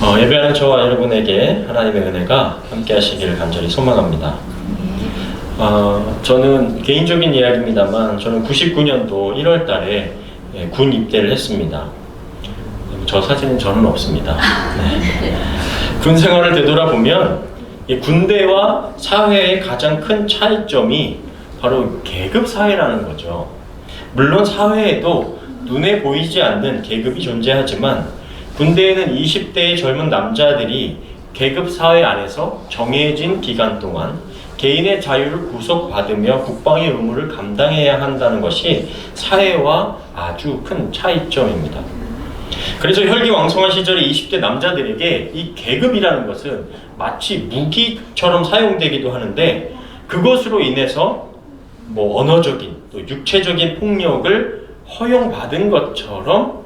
예배하는 저와 여러분에게 하나님의 은혜가 함께 하시기를 간절히 소망합니다. 저는 개인적인 이야기입니다만 저는 99년도 1월 달에 군 입대를 했습니다. 저 사진은 저는 없습니다. 네. 군 생활을 되돌아보면 군대와 사회의 가장 큰 차이점이 바로 계급 사회라는 거죠. 물론 사회에도 눈에 보이지 않는 계급이 존재하지만 군대에는 20대의 젊은 남자들이 계급 사회 안에서 정해진 기간 동안 개인의 자유를 구속받으며 국방의 의무를 감당해야 한다는 것이 사회와 아주 큰 차이점입니다. 그래서 혈기왕성한 시절의 20대 남자들에게 이 계급이라는 것은 마치 무기처럼 사용되기도 하는데, 그것으로 인해서 언어적인 또 육체적인 폭력을 허용받은 것처럼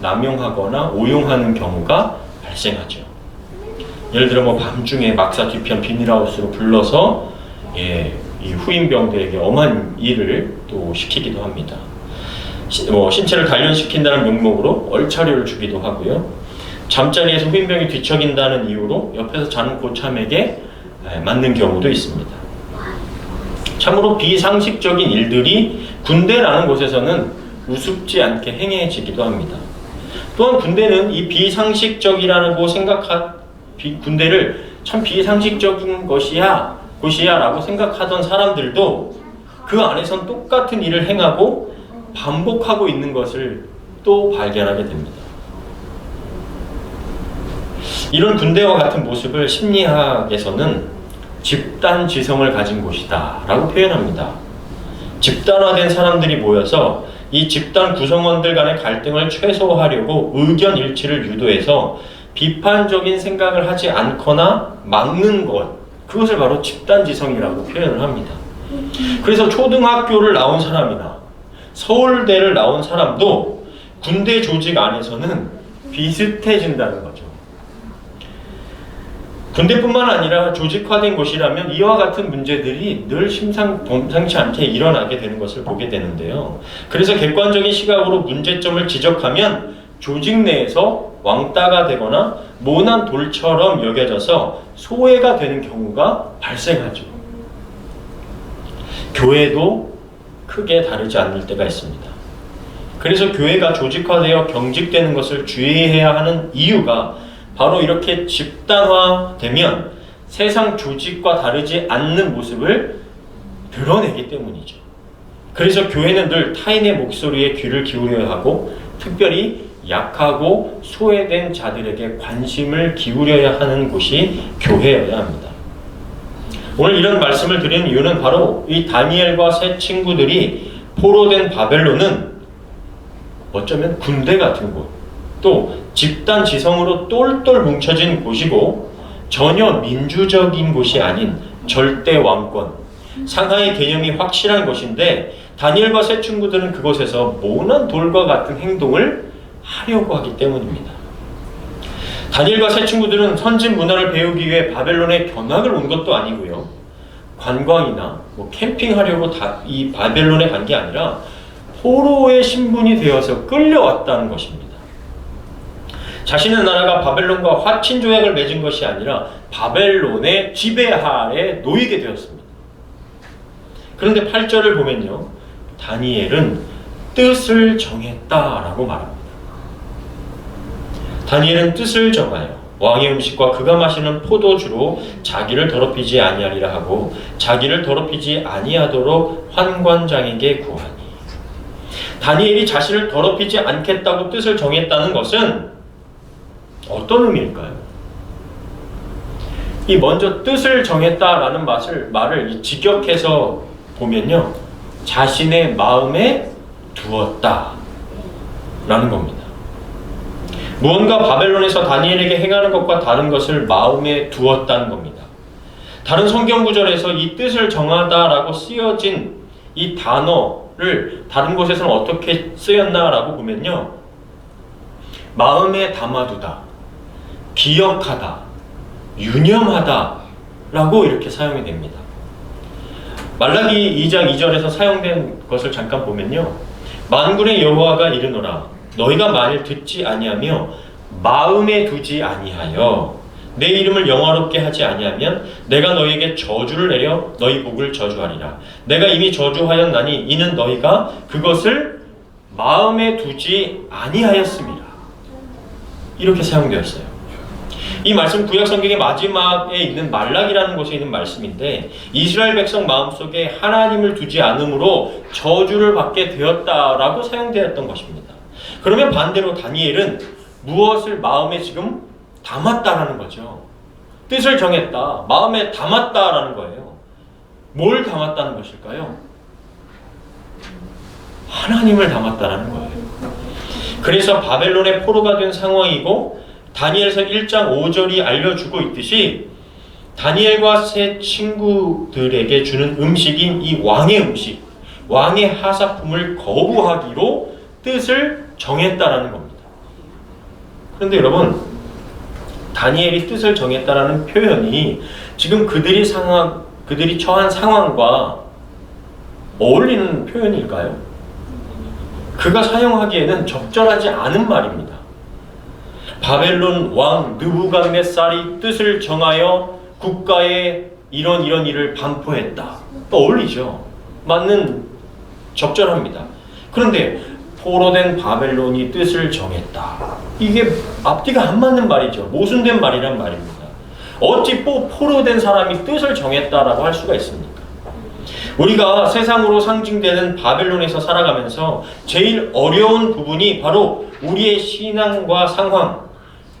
남용하거나 오용하는 경우가 발생하죠. 예를 들어 밤중에 막사 뒤편 비닐하우스로 불러서 이 후임병들에게 엄한 일을 또 시키기도 합니다. 신체를 단련시킨다는 명목으로 얼차려를 주기도 하고요. 잠자리에서 후임병이 뒤척인다는 이유로 옆에서 자는 고참에게 맞는 경우도 있습니다. 참으로 비상식적인 일들이 군대라는 곳에서는 우습지 않게 행해지기도 합니다. 또한 군대는 이 비상식적이라고 생각한 군대를 참 비상식적인 곳이야 라고 생각하던 사람들도 그 안에선 똑같은 일을 행하고 반복하고 있는 것을 또 발견하게 됩니다. 이런 군대와 같은 모습을 심리학에서는 집단 지성을 가진 곳이다 라고 표현합니다. 집단화된 사람들이 모여서 이 집단 구성원들 간의 갈등을 최소화하려고 의견 일치를 유도해서 비판적인 생각을 하지 않거나 막는 것, 그것을 바로 집단지성이라고 표현을 합니다. 그래서 초등학교를 나온 사람이나 서울대를 나온 사람도 군대 조직 안에서는 비슷해진다는 거죠. 군대뿐만 아니라 조직화된 곳이라면 이와 같은 문제들이 늘 범상치 않게 일어나게 되는 것을 보게 되는데요. 그래서 객관적인 시각으로 문제점을 지적하면 조직 내에서 왕따가 되거나 모난 돌처럼 여겨져서 소외가 되는 경우가 발생하죠. 교회도 크게 다르지 않을 때가 있습니다. 그래서 교회가 조직화되어 경직되는 것을 주의해야 하는 이유가 바로 이렇게 집단화되면 세상 조직과 다르지 않는 모습을 드러내기 때문이죠. 그래서 교회는 늘 타인의 목소리에 귀를 기울여야 하고, 특별히 약하고 소외된 자들에게 관심을 기울여야 하는 곳이 교회여야 합니다. 오늘 이런 말씀을 드리는 이유는 바로 이 다니엘과 세 친구들이 포로된 바벨론은 어쩌면 군대 같은 곳, 또 집단 지성으로 똘똘 뭉쳐진 곳이고 전혀 민주적인 곳이 아닌 절대 왕권, 상하이 개념이 확실한 곳인데, 다니엘과 세 친구들은 그곳에서 모난 돌과 같은 행동을 하려고 하기 때문입니다. 다니엘과 세 친구들은 선진 문화를 배우기 위해 바벨론에 견학을 온 것도 아니고요, 관광이나 캠핑하려고 이 바벨론에 간 게 아니라 포로의 신분이 되어서 끌려왔다는 것입니다. 자신의 나라가 바벨론과 화친 조약을 맺은 것이 아니라 바벨론의 지배 하에 놓이게 되었습니다. 그런데 8절을 보면요, 다니엘은 뜻을 정했다라고 말합니다. 다니엘은 뜻을 정하여 왕의 음식과 그가 마시는 포도주로 자기를 더럽히지 아니하리라 하고 자기를 더럽히지 아니하도록 환관장에게 구하니. 다니엘이 자신을 더럽히지 않겠다고 뜻을 정했다는 것은 어떤 의미일까요? 이 먼저 뜻을 정했다라는 말을 직역해서 보면요, 자신의 마음에 두었다 라는 겁니다. 무언가 바벨론에서 다니엘에게 행하는 것과 다른 것을 마음에 두었다는 겁니다. 다른 성경 구절에서 이 뜻을 정하다라고 쓰여진 이 단어를 다른 곳에서는 어떻게 쓰였나라고 보면요, 마음에 담아두다, 기억하다, 유념하다 라고 이렇게 사용이 됩니다. 말라기 2장 2절에서 사용된 것을 잠깐 보면요, 만군의 여호와가 이르노라, 너희가 만일 듣지 아니하며 마음에 두지 아니하여 내 이름을 영화롭게 하지 아니하면 내가 너희에게 저주를 내려 너희 복을 저주하리라. 내가 이미 저주하였나니 이는 너희가 그것을 마음에 두지 아니하였습니다. 이렇게 사용되었어요. 이 말씀 구약 성경의 마지막에 있는 말락이라는 곳에 있는 말씀인데 이스라엘 백성 마음속에 하나님을 두지 않음으로 저주를 받게 되었다라고 사용되었던 것입니다. 그러면 반대로 다니엘은 무엇을 마음에 지금 담았다라는 거죠. 뜻을 정했다, 마음에 담았다라는 거예요. 뭘 담았다는 것일까요? 하나님을 담았다라는 거예요. 그래서 바벨론의 포로가 된 상황이고 다니엘서 1장 5절이 알려주고 있듯이 다니엘과 세 친구들에게 주는 음식인 이 왕의 음식, 왕의 하사품을 거부하기로 뜻을 정했다라는 겁니다. 그런데 여러분, 다니엘이 뜻을 정했다라는 표현이 지금 그들이 처한 상황과 어울리는 표현일까요? 그가 사용하기에는 적절하지 않은 말입니다. 바벨론 왕 느부갓네살이 뜻을 정하여 국가에 이런 일을 반포했다. 어울리죠. 맞는, 적절합니다. 그런데 포로된 바벨론이 뜻을 정했다. 이게 앞뒤가 안 맞는 말이죠. 모순된 말이란 말입니다. 어찌 포로된 사람이 뜻을 정했다라고 할 수가 있습니까? 우리가 세상으로 상징되는 바벨론에서 살아가면서 제일 어려운 부분이 바로 우리의 신앙과 상황,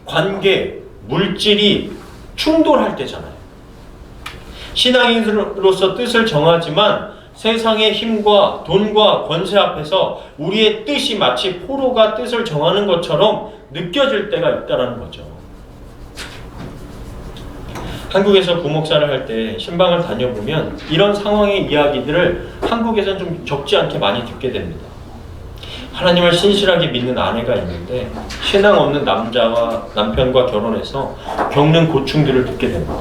관계, 물질이 충돌할 때잖아요. 신앙인으로서 뜻을 정하지만 세상의 힘과 돈과 권세 앞에서 우리의 뜻이 마치 포로가 뜻을 정하는 것처럼 느껴질 때가 있다는 거죠. 한국에서 부목사를 할 때 신방을 다녀보면 이런 상황의 이야기들을 한국에서는 좀 적지 않게 많이 듣게 됩니다. 하나님을 신실하게 믿는 아내가 있는데 신앙 없는 남편과 결혼해서 겪는 고충들을 듣게 됩니다.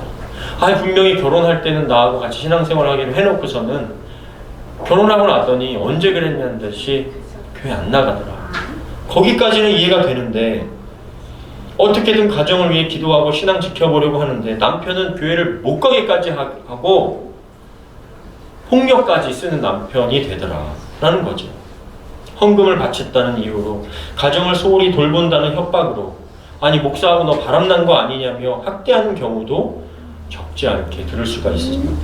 분명히 결혼할 때는 나하고 같이 신앙생활을 하기로 해놓고서는 결혼하고 나더니 언제 그랬냐는 듯이 교회 안 나가더라. 거기까지는 이해가 되는데 어떻게든 가정을 위해 기도하고 신앙 지켜보려고 하는데 남편은 교회를 못 가게까지 하고 폭력까지 쓰는 남편이 되더라 라는 거죠. 헌금을 바쳤다는 이유로, 가정을 소홀히 돌본다는 협박으로, 목사하고 너 바람난 거 아니냐며 학대하는 경우도 적지 않게 들을 수가 있습니다.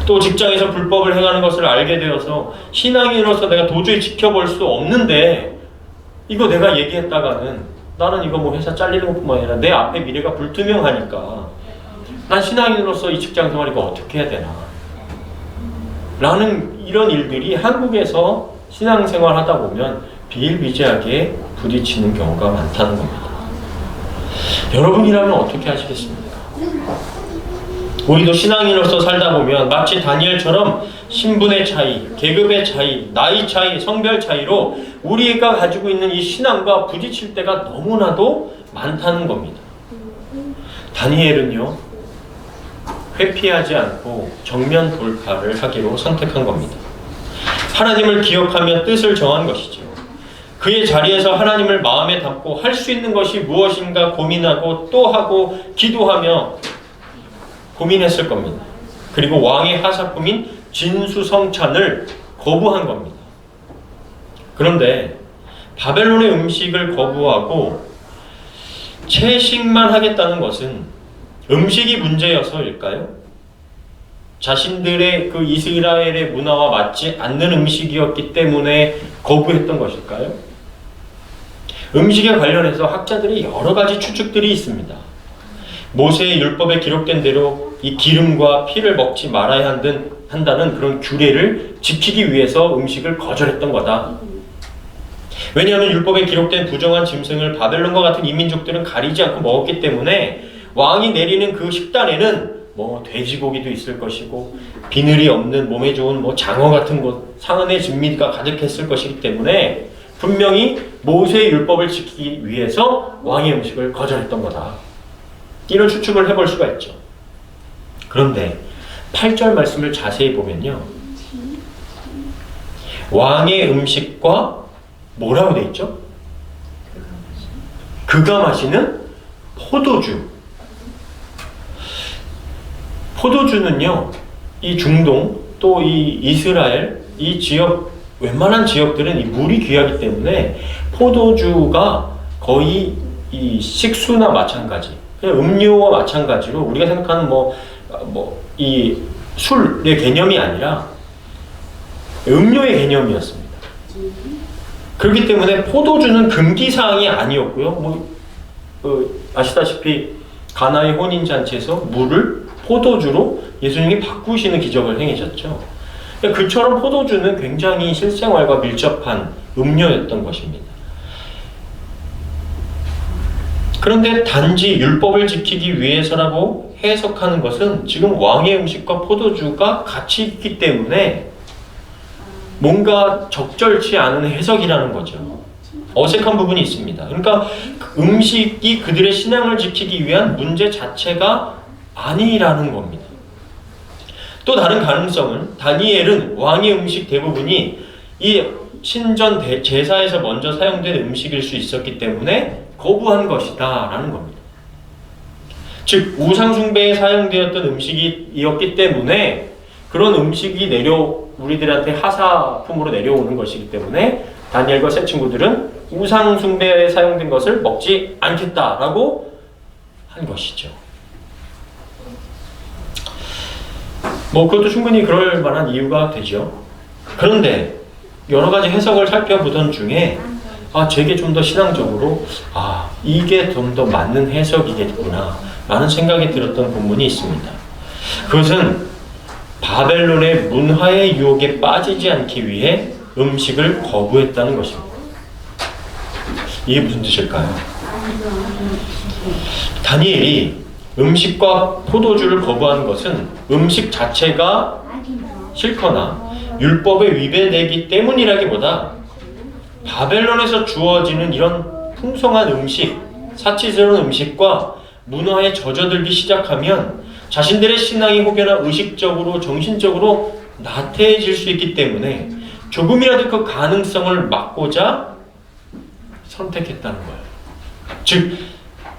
또 직장에서 불법을 행하는 것을 알게 되어서 신앙인으로서 내가 도저히 지켜볼 수 없는데 이거 내가 얘기했다가는 나는 이거 회사 잘리는 것뿐만 아니라 내 앞의 미래가 불투명하니까 난 신앙인으로서 이 직장 생활 이거 어떻게 해야 되나 라는 이런 일들이 한국에서 신앙생활 하다 보면 비일비재하게 부딪히는 경우가 많다는 겁니다. 여러분이라면 어떻게 하시겠습니까? 우리도 신앙인으로서 살다 보면 마치 다니엘처럼 신분의 차이, 계급의 차이, 나이 차이, 성별 차이로 우리가 가지고 있는 이 신앙과 부딪힐 때가 너무나도 많다는 겁니다. 다니엘은요, 회피하지 않고 정면 돌파를 하기로 선택한 겁니다. 하나님을 기억하며 뜻을 정한 것이죠. 그의 자리에서 하나님을 마음에 담고 할 수 있는 것이 무엇인가 고민하고 또 하고 기도하며 고민했을 겁니다. 그리고 왕의 하사품인 진수성찬을 거부한 겁니다. 그런데 바벨론의 음식을 거부하고 채식만 하겠다는 것은 음식이 문제여서일까요? 자신들의 그 이스라엘의 문화와 맞지 않는 음식이었기 때문에 거부했던 것일까요? 음식에 관련해서 학자들이 여러 가지 추측들이 있습니다. 모세의 율법에 기록된 대로 이 기름과 피를 먹지 말아야 한다는 그런 규례를 지키기 위해서 음식을 거절했던 거다. 왜냐하면 율법에 기록된 부정한 짐승을 바벨론과 같은 이민족들은 가리지 않고 먹었기 때문에 왕이 내리는 그 식단에는 돼지고기도 있을 것이고 비늘이 없는 몸에 좋은 장어 같은 것, 상은의 진미가 가득했을 것이기 때문에 분명히 모세의 율법을 지키기 위해서 왕의 음식을 거절했던 거다. 이런 추측을 해볼 수가 있죠. 그런데 8절 말씀을 자세히 보면요, 왕의 음식과 뭐라고 돼 있죠? 그가 마시는 포도주. 포도주는요, 이 중동 또 이 이스라엘 이 지역 웬만한 지역들은 이 물이 귀하기 때문에 포도주가 거의 이 식수나 마찬가지, 그냥 음료와 마찬가지로 우리가 생각하는 이 술의 개념이 아니라 음료의 개념이었습니다. 그렇기 때문에 포도주는 금기사항이 아니었고요. 아시다시피 가나의 혼인잔치에서 물을 포도주로 예수님이 바꾸시는 기적을 행하셨죠. 그처럼 포도주는 굉장히 실생활과 밀접한 음료였던 것입니다. 그런데 단지 율법을 지키기 위해서라고 해석하는 것은 지금 왕의 음식과 포도주가 같이 있기 때문에 뭔가 적절치 않은 해석이라는 거죠. 어색한 부분이 있습니다. 그러니까 음식이 그들의 신앙을 지키기 위한 문제 자체가 아니라는 겁니다. 또 다른 가능성은 다니엘은 왕의 음식 대부분이 이 신전 제사에서 먼저 사용된 음식일 수 있었기 때문에 거부한 것이다 라는 겁니다. 즉 우상숭배에 사용되었던 음식이었기 때문에 그런 음식이 우리들한테 하사품으로 내려오는 것이기 때문에 다니엘과 세 친구들은 우상숭배에 사용된 것을 먹지 않겠다라고 한 것이죠. 그것도 충분히 그럴 만한 이유가 되죠. 그런데 여러 가지 해석을 살펴보던 중에 제게 좀 더 신앙적으로 이게 좀 더 맞는 해석이겠구나 라는 생각이 들었던 본문이 있습니다. 그것은 바벨론의 문화의 유혹에 빠지지 않기 위해 음식을 거부했다는 것입니다. 이게 무슨 뜻일까요? 다니엘이 음식과 포도주를 거부하는 것은 음식 자체가 싫거나 율법에 위배되기 때문이라기보다 바벨론에서 주어지는 이런 풍성한 음식, 사치스러운 음식과 문화에 젖어들기 시작하면 자신들의 신앙이 혹여나 의식적으로, 정신적으로 나태해질 수 있기 때문에 조금이라도 그 가능성을 막고자 선택했다는 거예요. 즉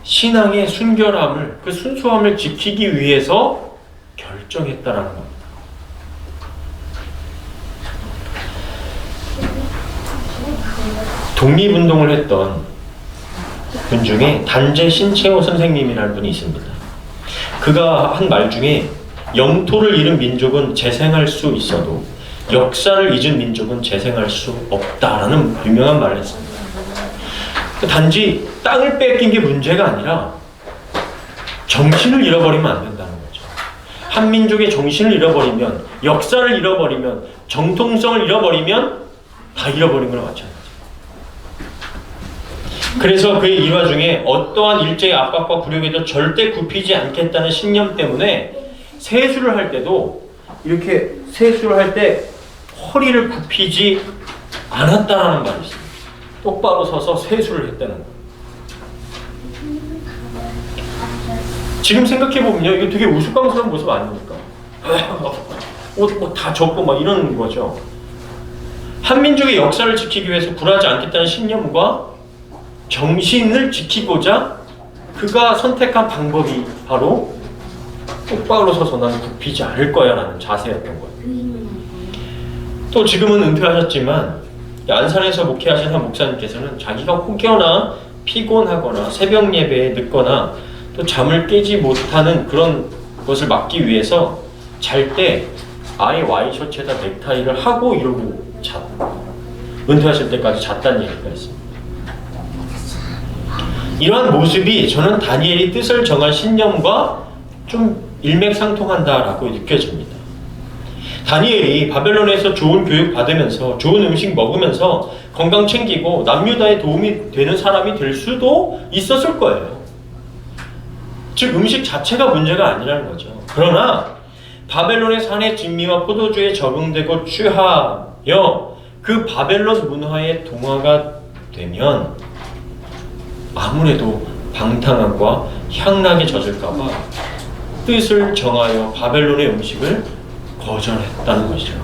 신앙의 순결함을, 그 순수함을 지키기 위해서 결정했다라는 겁니다. 독립운동을 했던 분 중에 단재 신채호 선생님이라는 분이 있습니다. 그가 한 말 중에 영토를 잃은 민족은 재생할 수 있어도 역사를 잊은 민족은 재생할 수 없다라는 유명한 말을 했습니다. 단지 땅을 뺏긴 게 문제가 아니라 정신을 잃어버리면 안 된다는 거죠. 한 민족의 정신을 잃어버리면, 역사를 잃어버리면, 정통성을 잃어버리면 다 잃어버린 거나 마찬가지예요. 그래서 그의 일화 중에 어떠한 일제의 압박과 굴욕에도 절대 굽히지 않겠다는 신념 때문에 세수를 할 때도 이렇게 세수를 할 때 허리를 굽히지 않았다는 말이 있습니다. 똑바로 서서 세수를 했다는 거예요. 지금 생각해보면요, 이거 되게 우스꽝스러운 모습 아닙니까? 옷 다 젖고 막 이런 거죠. 한민족의 역사를 지키기 위해서 굴하지 않겠다는 신념과 정신을 지키고자 그가 선택한 방법이 바로 똑바로 서서 나는 굽히지 않을 거야 라는 자세였던 거예요. 또 지금은 은퇴하셨지만 안산에서 목회하신 한 목사님께서는 자기가 혹여나 피곤하거나 새벽 예배에 늦거나 또 잠을 깨지 못하는 그런 것을 막기 위해서 잘 때 아예 와이셔츠에다 넥타이를 하고 이러고 은퇴하실 때까지 잤다는 얘기가 있습니다. 이러한 모습이 저는 다니엘이 뜻을 정한 신념과 좀 일맥상통한다라고 느껴집니다. 다니엘이 바벨론에서 좋은 교육 받으면서 좋은 음식 먹으면서 건강 챙기고 남유다에 도움이 되는 사람이 될 수도 있었을 거예요. 즉 음식 자체가 문제가 아니라는 거죠. 그러나 바벨론의 산의 진미와 포도주에 적응되고 취하여 그 바벨론 문화에 동화가 되면 아무래도 방탕함과 향락에 젖을까봐 뜻을 정하여 바벨론의 음식을 거절했다는 것이죠.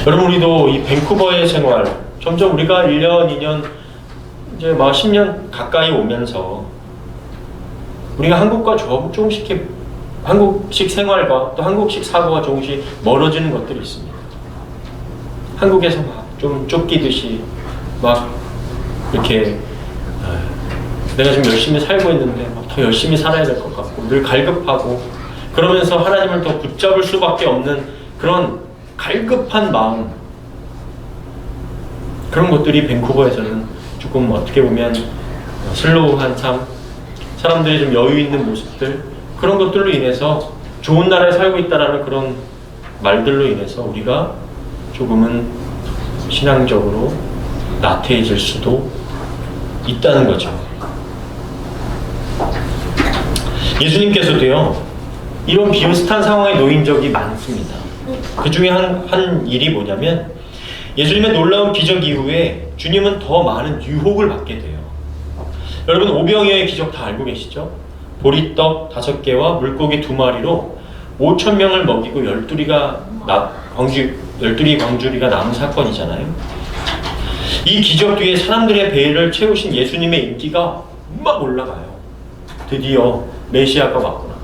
여러분, 우리도 이 밴쿠버의 생활, 점점 우리가 1년, 2년 이제 막 10년 가까이 오면서 우리가 한국과 조금씩 이렇게 한국식 생활과 또 한국식 사고가 조금씩 멀어지는 것들이 있습니다. 한국에서 막 좀 쫓기듯이 막 이렇게 내가 지금 열심히 살고 있는데 막 더 열심히 살아야 될 것 같고 늘 갈급하고 그러면서 하나님을 더 붙잡을 수밖에 없는 그런 갈급한 마음, 그런 것들이 밴쿠버에서는 조금 어떻게 보면 슬로우한 삶, 사람들이 좀 여유 있는 모습들, 그런 것들로 인해서 좋은 나라에 살고 있다라는 그런 말들로 인해서 우리가 조금은 신앙적으로 나태해질 수도 있다는 거죠. 예수님께서도요, 이런 비슷한 상황에 놓인 적이 많습니다. 그 중에 한 일이 뭐냐면, 예수님의 놀라운 기적 이후에 주님은 더 많은 유혹을 받게 돼요. 여러분, 오병이어의 기적 다 알고 계시죠? 보리떡 5개와 물고기 2마리로 5,000명을 먹이고 12리 광주리가 남은 사건이잖아요. 이 기적 뒤에 사람들의 배를 채우신 예수님의 인기가 막 올라가요. 드디어 메시아가 왔구나.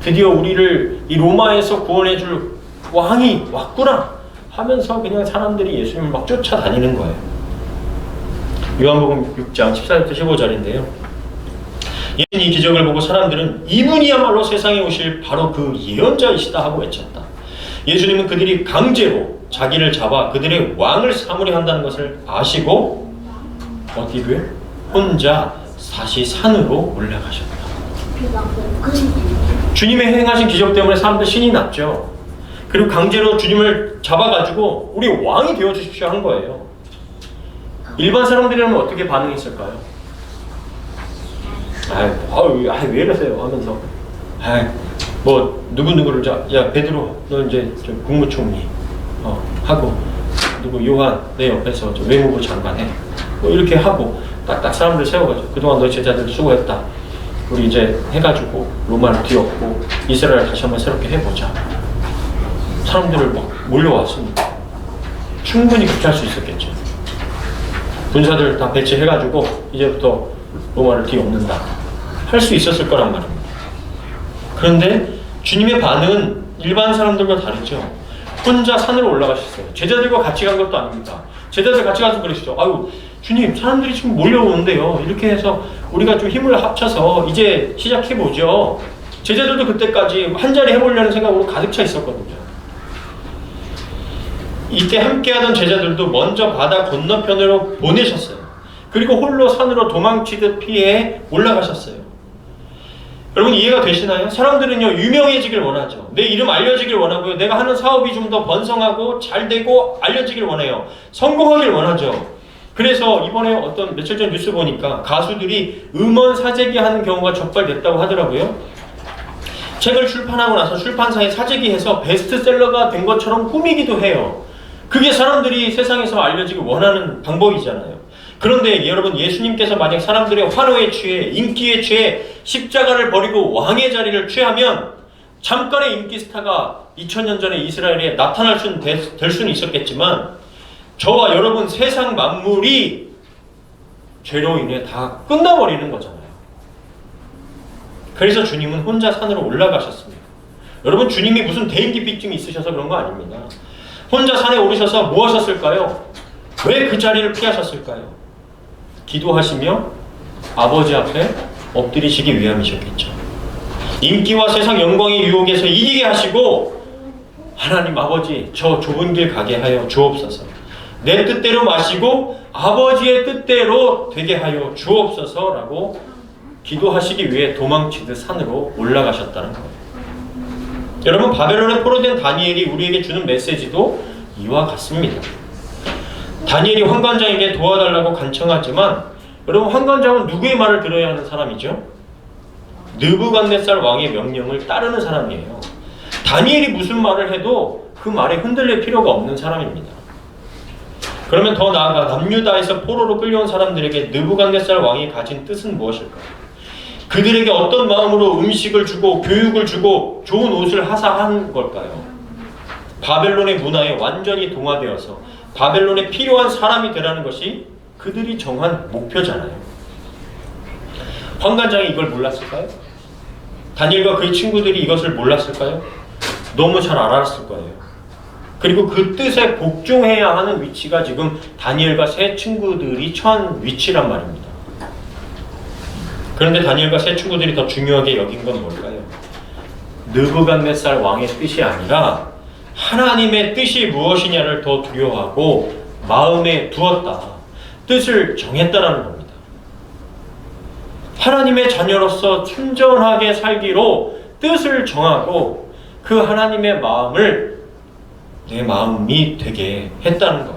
드디어 우리를 이 로마에서 구원해줄 왕이 왔구나 하면서 그냥 사람들이 예수님을 막 쫓아다니는 거예요. 요한복음 6장 14절부터 15절인데요. 예수님 이 기적을 보고 사람들은 이분이야말로 세상에 오실 바로 그 예언자이시다 하고 외쳤다. 예수님은 그들이 강제로 자기를 잡아 그들의 왕을 삼으려 한다는 것을 아시고 어디로요? 혼자 다시 산으로 올라가셨다. 주님의 행하신 기적 때문에 사람들 신이 났죠. 그리고 강제로 주님을 잡아가지고 우리 왕이 되어주십시오 한 거예요. 일반 사람들이라면 어떻게 반응했을까요? 왜 이러세요 하면서 뭐 누구누구를 야 베드로 너 이제 좀 국무총리 하고 누구 요한 내 옆에서 좀 외무부 장관 해 뭐 이렇게 하고 딱딱 사람들 세워가지고 그동안 너희 제자들 수고했다, 우리 이제 해가지고 로마를 뒤엎고 이스라엘 다시 한번 새롭게 해보자. 사람들을 막 몰려왔습니다. 충분히 그렇게 할 수 있었겠죠. 군사들 다 배치해가지고 이제부터 로마를 뒤엎는다 할 수 있었을 거란 말입니다. 그런데 주님의 반응은 일반 사람들과 다르죠. 혼자 산으로 올라가셨어요. 제자들과 같이 간 것도 아닙니다. 제자들 같이 가서 그러시죠. 아유 주님, 사람들이 지금 몰려오는데요. 이렇게 해서 우리가 좀 힘을 합쳐서 이제 시작해보죠. 제자들도 그때까지 한 자리 해보려는 생각으로 가득 차 있었거든요. 이때 함께하던 제자들도 먼저 바다 건너편으로 보내셨어요. 그리고 홀로 산으로 도망치듯 피해 올라가셨어요. 여러분 이해가 되시나요? 사람들은요 유명해지길 원하죠. 내 이름 알려지길 원하고요. 내가 하는 사업이 좀 더 번성하고 잘 되고 알려지길 원해요. 성공하길 원하죠. 그래서 이번에 어떤 며칠 전 뉴스 보니까 가수들이 음원 사재기 하는 경우가 적발됐다고 하더라고요. 책을 출판하고 나서 출판사에 사재기해서 베스트셀러가 된 것처럼 꾸미기도 해요. 그게 사람들이 세상에서 알려지길 원하는 방법이잖아요. 그런데 여러분, 예수님께서 만약 사람들의 환호에 취해 인기에 취해 십자가를 버리고 왕의 자리를 취하면 잠깐의 인기 스타가 2000년 전에 이스라엘에 나타날 수는 될 수는 있었겠지만 저와 여러분 세상 만물이 죄로 인해 다 끝나버리는 거잖아요. 그래서 주님은 혼자 산으로 올라가셨습니다. 여러분, 주님이 무슨 대인기피증이 있으셔서 그런 거 아닙니다. 혼자 산에 오르셔서 뭐 하셨을까요? 왜 그 자리를 피하셨을까요? 기도하시며 아버지 앞에 엎드리시기 위함이셨겠죠. 인기와 세상 영광의 유혹에서 이기게 하시고 하나님 아버지, 저 좁은 길 가게 하여 주옵소서. 내 뜻대로 마시고 아버지의 뜻대로 되게 하여 주옵소서라고 기도하시기 위해 도망치듯 산으로 올라가셨다는 거예요. 여러분, 바벨론에 포로된 다니엘이 우리에게 주는 메시지도 이와 같습니다. 다니엘이 환관장에게 도와달라고 간청하지만 여러분, 환관장은 누구의 말을 들어야 하는 사람이죠? 느부갓네살 왕의 명령을 따르는 사람이에요. 다니엘이 무슨 말을 해도 그 말에 흔들릴 필요가 없는 사람입니다. 그러면 더 나아가 남유다에서 포로로 끌려온 사람들에게 느부갓네살 왕이 가진 뜻은 무엇일까요? 그들에게 어떤 마음으로 음식을 주고 교육을 주고 좋은 옷을 하사한 걸까요? 바벨론의 문화에 완전히 동화되어서 바벨론에 필요한 사람이 되라는 것이 그들이 정한 목표잖아요. 환관장이 이걸 몰랐을까요? 다니엘과 그의 친구들이 이것을 몰랐을까요? 너무 잘 알았을 거예요. 그리고 그 뜻에 복종해야 하는 위치가 지금 다니엘과 세 친구들이 처한 위치란 말입니다. 그런데 다니엘과 세 친구들이 더 중요하게 여긴 건 뭘까요? 느부갓네살 왕의 뜻이 아니라 하나님의 뜻이 무엇이냐를 더 두려워하고 마음에 두었다. 뜻을 정했다라는 겁니다. 하나님의 자녀로서 순전하게 살기로 뜻을 정하고 그 하나님의 마음을 내 마음이 되게 했다는 것.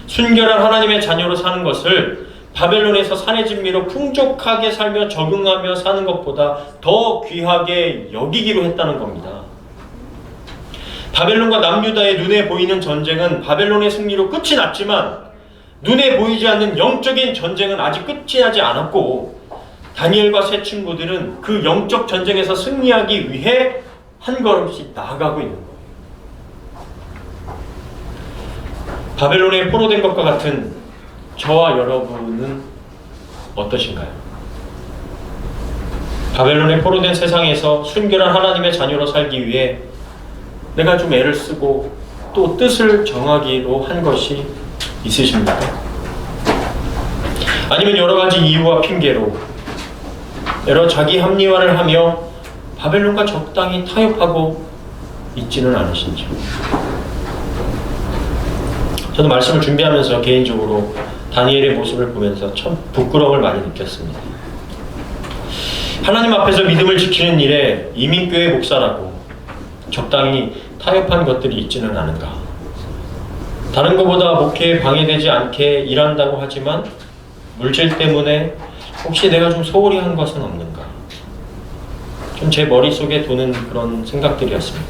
순결한 하나님의 자녀로 사는 것을 바벨론에서 산의 진미로 풍족하게 살며 적응하며 사는 것보다 더 귀하게 여기기로 했다는 겁니다. 바벨론과 남유다의 눈에 보이는 전쟁은 바벨론의 승리로 끝이 났지만 눈에 보이지 않는 영적인 전쟁은 아직 끝이 나지 않았고 다니엘과 세 친구들은 그 영적 전쟁에서 승리하기 위해 한 걸음씩 나아가고 있는 거예요. 바벨론에 포로된 것과 같은 저와 여러분은 어떠신가요? 바벨론에 포로된 세상에서 순결한 하나님의 자녀로 살기 위해 내가 좀 애를 쓰고 또 뜻을 정하기로 한 것이 있으십니까? 아니면 여러 가지 이유와 핑계로 여러 자기 합리화를 하며 바벨론과 적당히 타협하고 있지는 않으신지. 저도 말씀을 준비하면서 개인적으로 다니엘의 모습을 보면서 참 부끄러움을 많이 느꼈습니다. 하나님 앞에서 믿음을 지키는 일에 이민교회 목사라고 적당히 타협한 것들이 있지는 않은가. 다른 것보다 목회에 방해되지 않게 일한다고 하지만 물질 때문에 혹시 내가 좀 소홀히 한 것은 없는가. 좀 제 머릿속에 도는 그런 생각들이었습니다.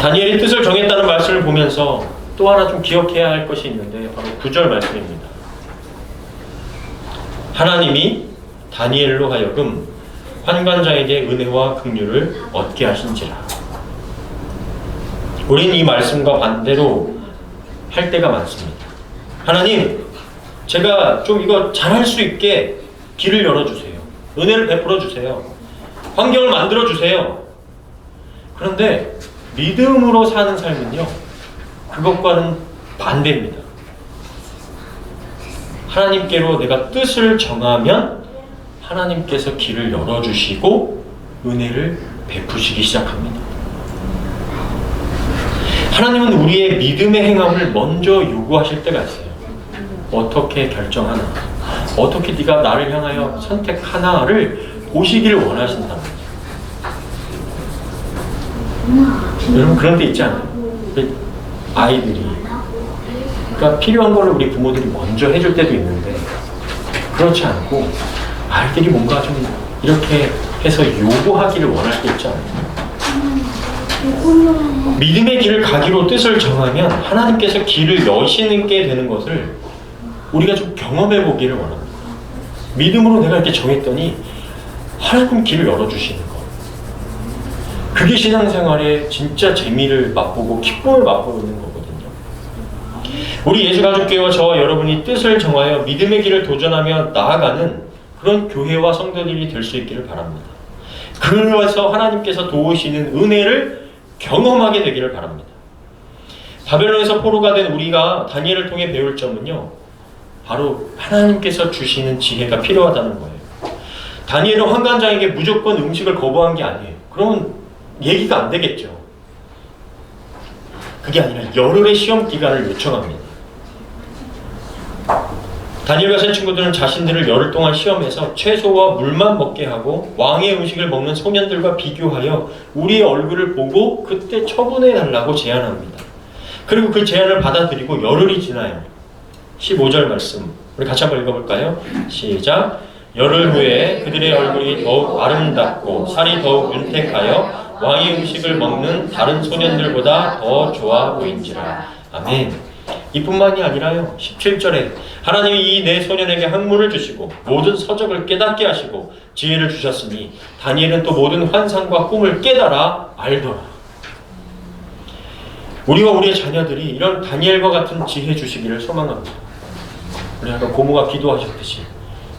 다니엘이 뜻을 정했다는 말씀을 보면서 또 하나 좀 기억해야 할 것이 있는데 바로 9절 말씀입니다. 하나님이 다니엘로 하여금 환관장에게 은혜와 긍휼을 얻게 하신지라. 우리는 이 말씀과 반대로 할 때가 많습니다. 하나님, 제가 좀 이거 잘할 수 있게 길을 열어주세요. 은혜를 베풀어 주세요. 환경을 만들어 주세요. 그런데 믿음으로 사는 삶은요, 그것과는 반대입니다. 하나님께로 내가 뜻을 정하면 하나님께서 길을 열어주시고 은혜를 베푸시기 시작합니다. 하나님은 우리의 믿음의 행함을 먼저 요구하실 때가 있어요. 어떻게 결정하나? 어떻게 네가 나를 향하여 선택하나를 보시기를 원하신다는 거죠. 여러분 그런 데 있지 않아요? 아이들이 그러니까 필요한 거를 우리 부모들이 먼저 해줄 때도 있는데 그렇지 않고 아이들이 뭔가 좀 이렇게 해서 요구하기를 원할 때 있지 않아요? 믿음의 길을 가기로 뜻을 정하면 하나님께서 길을 여시는 게 되는 것을 우리가 좀 경험해 보기를 원합니다. 믿음으로 내가 이렇게 정했더니 하나님 길을 열어주시는 것. 그게 신앙생활의 진짜 재미를 맛보고 기쁨을 맛보는 거거든요. 우리 예수가족교회와 저와 여러분이 뜻을 정하여 믿음의 길을 도전하며 나아가는 그런 교회와 성도들이 될 수 있기를 바랍니다. 그래서 하나님께서 도우시는 은혜를 경험하게 되기를 바랍니다. 바벨론에서 포로가 된 우리가 다니엘을 통해 배울 점은요, 바로 하나님께서 주시는 지혜가 필요하다는 거예요. 다니엘은 환관장에게 무조건 음식을 거부한 게 아니에요. 그러면 얘기가 안 되겠죠. 그게 아니라 열흘의 시험 기간을 요청합니다. 다니엘과 세 친구들은 자신들을 열흘 동안 시험해서 채소와 물만 먹게 하고 왕의 음식을 먹는 소년들과 비교하여 우리의 얼굴을 보고 그때 처분해 달라고 제안합니다. 그리고 그 제안을 받아들이고 열흘이 지나요. 15절 말씀 우리 같이 한번 읽어볼까요? 시작. 열흘 후에 그들의 얼굴이 더욱 아름답고 살이 더욱 윤택하여 왕의 음식을 먹는 다른 소년들보다 더 좋아 보인지라. 아멘. 이뿐만이 아니라요, 17절에 하나님이 이 네 소년에게 학문을 주시고 모든 서적을 깨닫게 하시고 지혜를 주셨으니 다니엘은 또 모든 환상과 꿈을 깨달아 알더라. 우리와 우리의 자녀들이 이런 다니엘과 같은 지혜 주시기를 소망합니다. 우리 아까 고모가 기도하셨듯이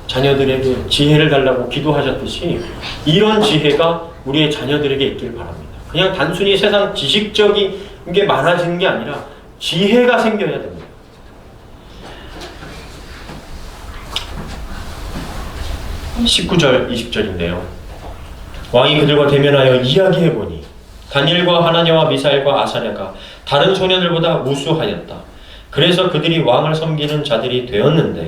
자녀들에게 지혜를 달라고 기도하셨듯이 이런 지혜가 우리의 자녀들에게 있길 바랍니다. 그냥 단순히 세상 지식적인 게 많아지는 게 아니라 지혜가 생겨야 됩니다. (19절) (20절인데요) 왕이 그들과 대면하여 이야기해보니 다니엘과 하나냐와 미사엘과 아사랴가 다른 소년들보다 무수하였다. 그래서 그들이 왕을 섬기는 자들이 되었는데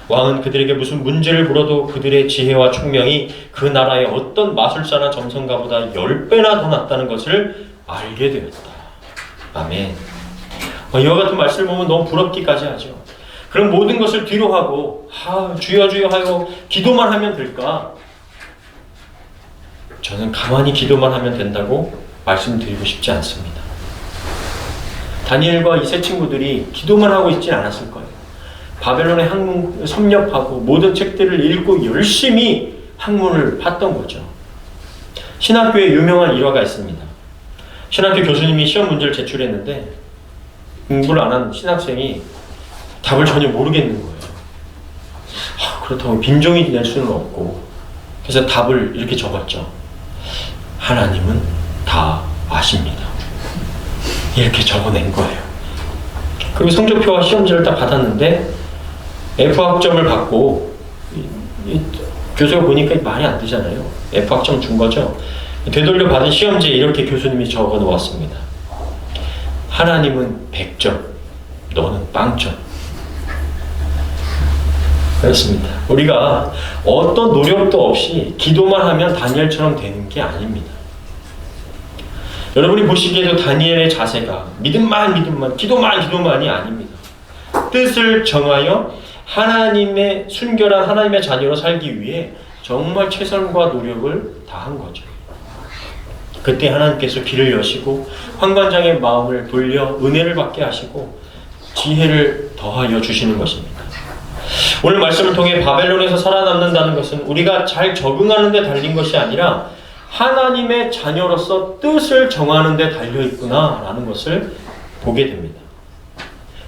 왕은 그들에게 무슨 문제를 물어도 그들의 지혜와 총명이 그 나라의 어떤 마술사나 점성가보다 10배나 더 낫다는 것을 알게 되었다. 아멘. 이와 같은 말씀을 보면 너무 부럽기까지 하죠. 그럼 모든 것을 뒤로 하고 주여 주여 하여 기도만 하면 될까? 저는 가만히 기도만 하면 된다고 말씀드리고 싶지 않습니다. 다니엘과 이 세 친구들이 기도만 하고 있진 않았을 거예요. 바벨론의 학문 섭렵하고 모든 책들을 읽고 열심히 학문을 팠던 거죠. 신학교에 유명한 일화가 있습니다. 신학교 교수님이 시험 문제를 제출했는데 공부를 안 한 신학생이 답을 전혀 모르겠는 거예요. 그렇다고 빈종이 낼 수는 없고 그래서 답을 이렇게 적었죠. 하나님은 다 아십니다. 이렇게 적어낸 거예요. 그리고 성적표와 시험지를 다 받았는데 F학점을 받고 교수가 보니까 말이 안 되잖아요. F학점 준 거죠. 되돌려 받은 시험지에 이렇게 교수님이 적어 놓았습니다. 하나님은 100점, 너는 0점. 그렇습니다. 우리가 어떤 노력도 없이 기도만 하면 다니엘처럼 되는 게 아닙니다. 여러분이 보시기에도 다니엘의 자세가 믿음만 기도만이 아닙니다. 뜻을 정하여 하나님의 순결한 하나님의 자녀로 살기 위해 정말 최선과 노력을 다한 거죠. 그때 하나님께서 길을 여시고 환관장의 마음을 돌려 은혜를 받게 하시고 지혜를 더하여 주시는 것입니다. 오늘 말씀을 통해 바벨론에서 살아남는다는 것은 우리가 잘 적응하는 데 달린 것이 아니라 하나님의 자녀로서 뜻을 정하는 데 달려있구나 라는 것을 보게 됩니다.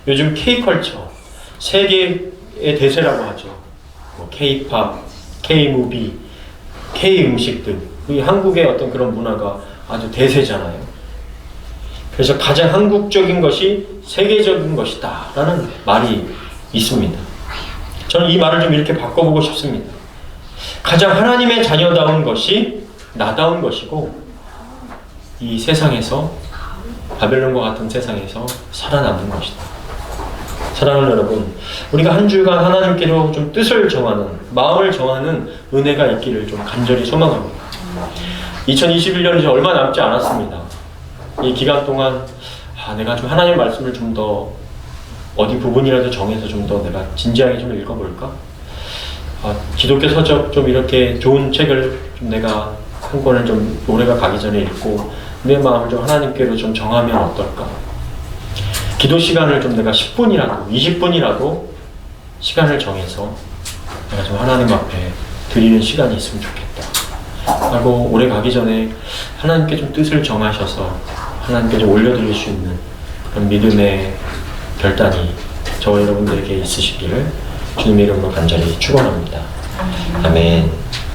요즘 K컬처, 세계의 대세라고 하죠. K-팝, K-무비, K-음식 등 한국의 어떤 그런 문화가 아주 대세잖아요. 그래서 가장 한국적인 것이 세계적인 것이다 라는 말이 있습니다. 저는 이 말을 좀 이렇게 바꿔보고 싶습니다. 가장 하나님의 자녀다운 것이 나다운 것이고 이 세상에서 바벨론과 같은 세상에서 살아남는 것이다. 사랑하는 여러분, 우리가 한 주간 하나님께로 좀 뜻을 정하는, 마음을 정하는 은혜가 있기를 좀 간절히 소망합니다. 2021년이 이제 얼마 남지 않았습니다. 이 기간 동안 내가 좀 하나님의 말씀을 좀 더 어디 부분이라도 정해서 좀 더 내가 진지하게 좀 읽어볼까? 기독교 서적 좀 이렇게 좋은 책을 좀 내가 한 권을 좀 올해가 가기 전에 읽고 내 마음을 좀 하나님께로 좀 정하면 어떨까? 기도 시간을 좀 내가 10분이라도 20분이라도 시간을 정해서 내가 좀 하나님 앞에 드리는 시간이 있으면 좋겠다 하고 올해 가기 전에 하나님께 좀 뜻을 정하셔서 하나님께 좀 올려드릴 수 있는 그런 믿음의 결단이 저와 여러분들에게 있으시기를 주님의 이름으로 간절히 축원합니다. 아멘.